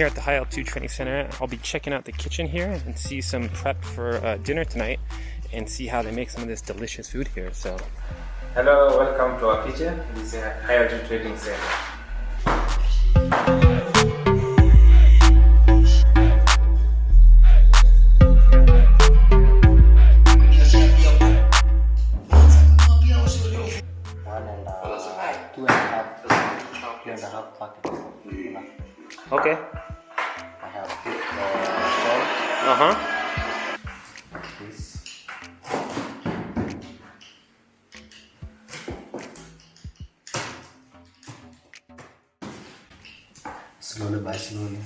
here at the High Altitude Training Center. I'll be checking out the kitchen here and see some prep for dinner tonight and see how they make some of this delicious food here. So, hello, welcome to our kitchen. This is High Altitude Training Center. Two and a half packets. okay. I have put salt. This. Slowly by slowly.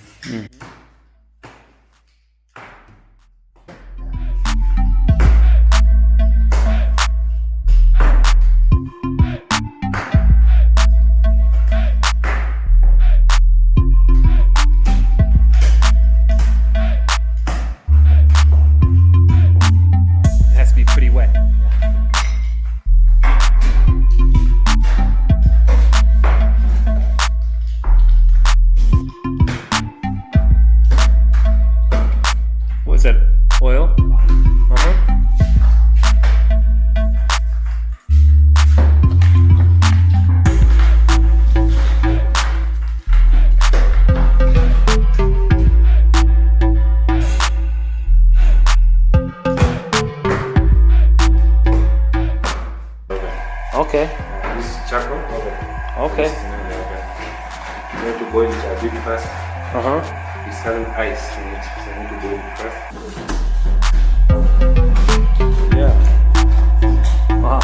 Is that oil? Okay. This is charcoal. Okay. You have to boil it a bit fast. It's having ice in it, so you need to boil it first. Yeah. Wow.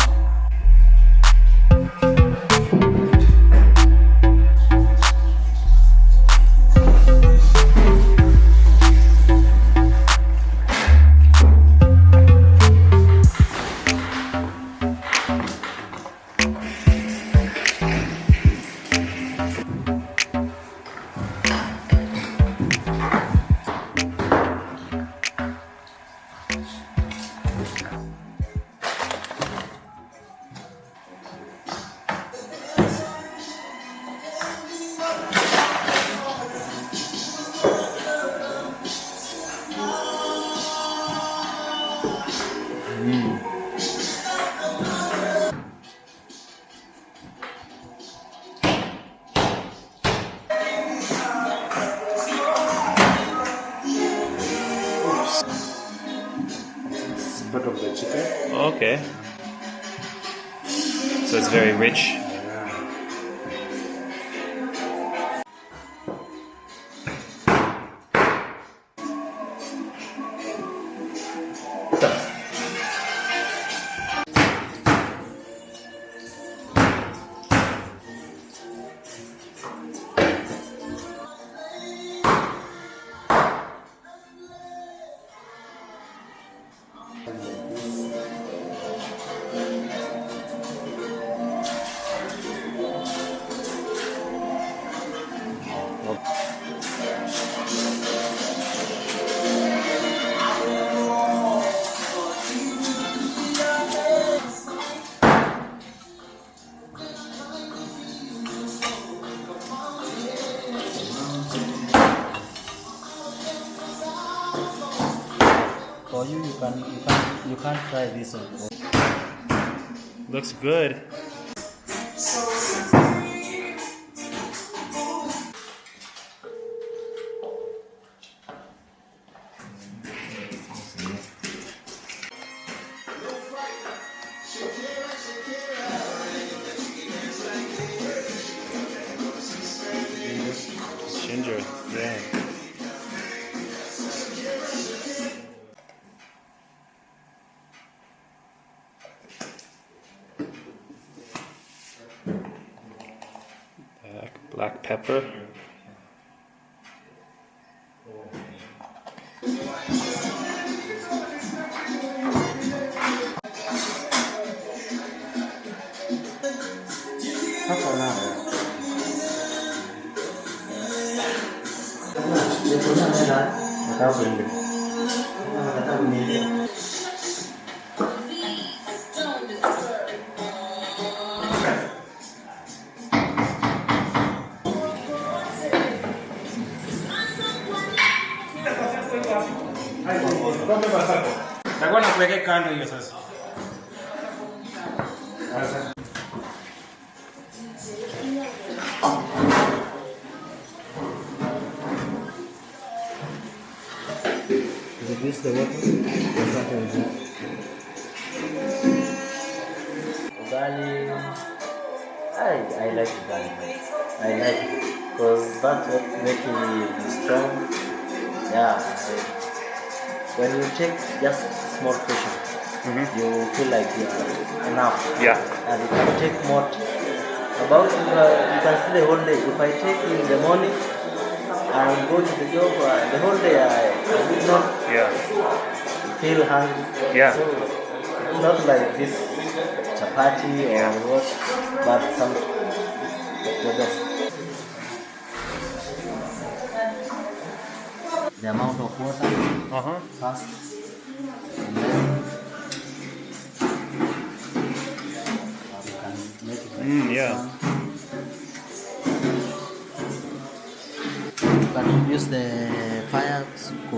Bit of the chicken. Okay. So it's very rich. For you can't try this one. Looks good. Ginger, yeah. Black pepper. kando hiyo sasa. Is this the water? Or something like that? Ugali. I like ugali. I like it because that's what makes me strong. Yeah. When you take just small portion, you feel like you are enough. Yeah. And you can take more. About you can see the whole day. If I take in the morning, I will go to the job. The whole day I will not feel hungry. Yeah. So it's not like this chapati or what, but some the best. The amount of water first, and then you can make it like this one. You can reduce the fire to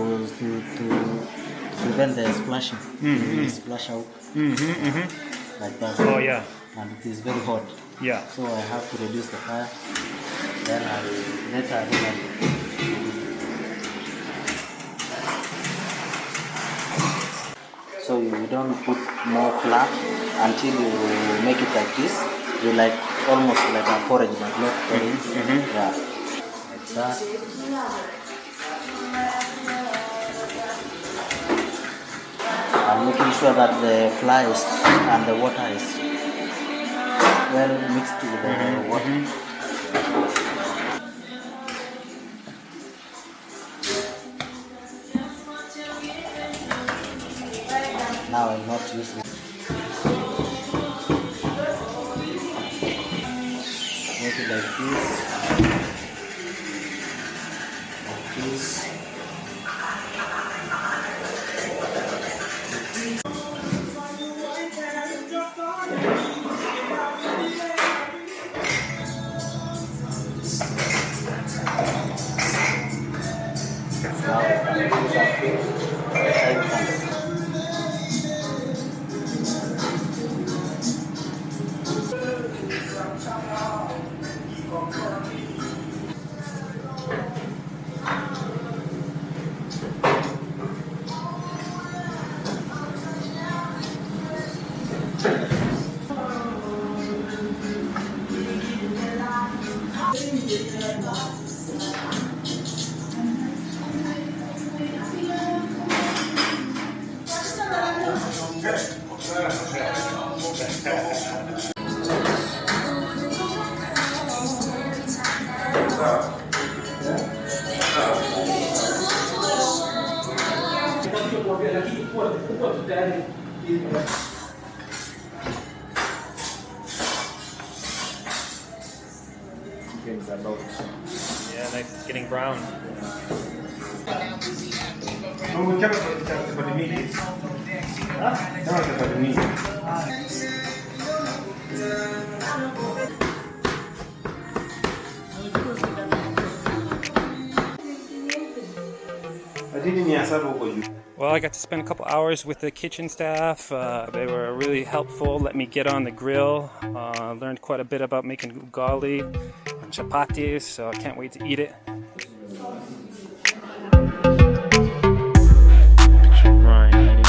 prevent the splashing. Splash out like that. Oh yeah. And it is very hot. Yeah. So I have to reduce the fire. Then I later so you don't put more flour until you make it like this. You like almost like a porridge, but not porridge. Yeah. Like that. I'm making sure that the flour and the water is well mixed with the water. Now I'm not using it. Make it like this. Like this. Now I can do that way. Yeah, nice. It's getting brown. Well, I got to spend a couple hours with the kitchen staff. They were really helpful, let me get on the grill. Learned quite a bit about making ugali and chapati, so I can't wait to eat it. Picture Ryan eating.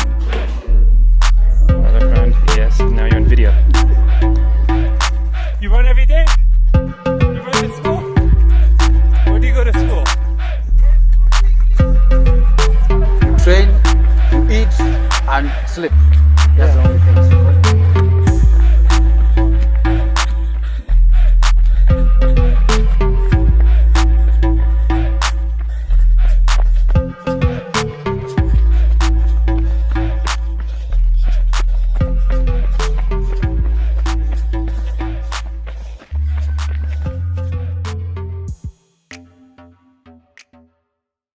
Other friend, yes, now you're on video.